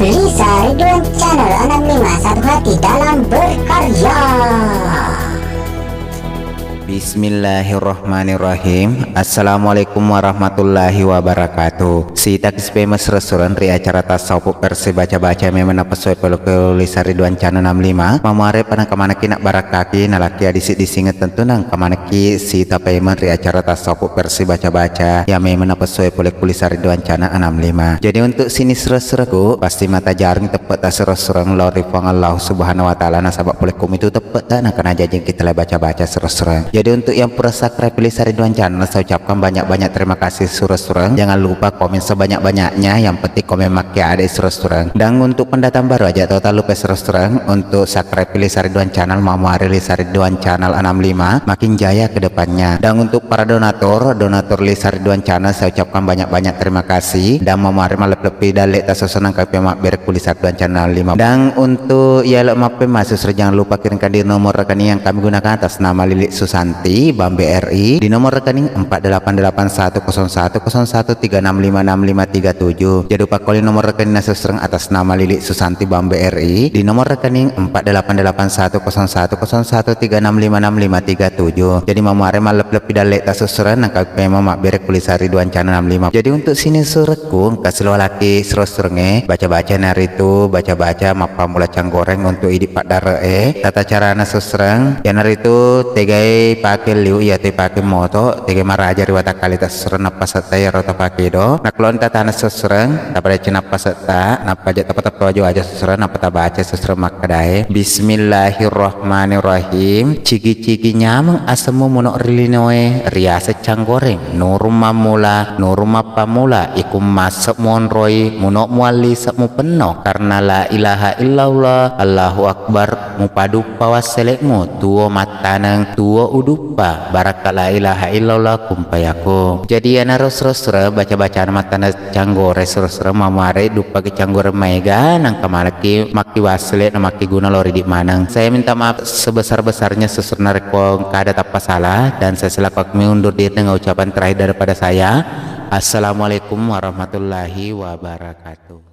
Lisa Ridwan Channel 65, satu hati dalam berkarya. Bismillahirrahmanirrahim. Assalamualaikum warahmatullahi wabarakatuh. Si takis famous restoran ri acara tasawuf versi baca-baca memang pesuai peluk Lisa Ridwan Channel 65 mamare panang kamanaki nak barakaki nalaki adisi disinget tentu nang kamanaki si tapaiman ri acara tasawuf versi baca-baca yang memang pesuai peluk Lisa Ridwan Channel 65. Jadi untuk sini seraseraku pasti mata jaring tepat serasrang lori fang Allah subhanahu wa ta'ala nasabak peluk itu tepat dan akan aja kita lah baca-baca serasrang. Jadi untuk yang pura subscribe Lisa Ridwan Channel saya ucapkan banyak-banyak terima kasih surah-surah. Jangan lupa komen sebanyak-banyaknya, yang penting komen maki ada surah-surah. Dan untuk pendatang baru aja total lupa surah-surah untuk subscribe Lisa Ridwan Channel mamari Lisa Ridwan Channel 65 makin jaya ke depannya. Dan untuk para donatur Lisa Ridwan Channel saya ucapkan banyak-banyak terima kasih dan mamari malep-lepi dalek tasosenang kape mak berek Lisa Ridwan Channel 5. Dan untuk ya lek mape masuk jangan lupa kirimkan di nomor rekening yang kami gunakan atas nama Lilik Susanti Bank BRI di nomor rekening 4881010136565537. Jangan lupa kali nomor rekening nasusreng atas nama Lilik Susanti Bank BRI di nomor rekening 4881010136565537. Jadi mamare malep-lep dalek tasusreng nangkap memang mak berek Lisa Ridwan Channel 65. Jadi untuk sini sureku kasih laki serosrenge baca-baca naritu baca-baca mapa mula canggoreng untuk idik pak dare tata cara nasusreng yang naritu tegai pakai liu ya te pakai moto tege maraja riwata kali tas serena pasata ya rota pakai do nak lon tata na sesereng dapat cina pasata napa aja tapat aja aja sesereng napa tabaca sesereng makadae. Bismillahirrahmanirrahim. Cigi-cigi nyameng asemu munok rilinoe riasa canggoreng nuruma mula nuruma pamula ikum masuk monroi munok muali sakmu penuh karena la ilaha illallah Allahu akbar mupadu pawaselekmu tuo matanang tuo udupa barakala ilaha illallah kumpayakum. Jadi ya naros-rosra baca-bacaan matana canggore serosra mamare dupa ke canggore mega nang kamalaki maki wasle na maki guna lori di manang. Saya minta maaf sebesar-besarnya seserna rekong kada tapa salah dan saya selaku undur diri dengan ucapan terakhir daripada saya. Assalamualaikum warahmatullahi wabarakatuh.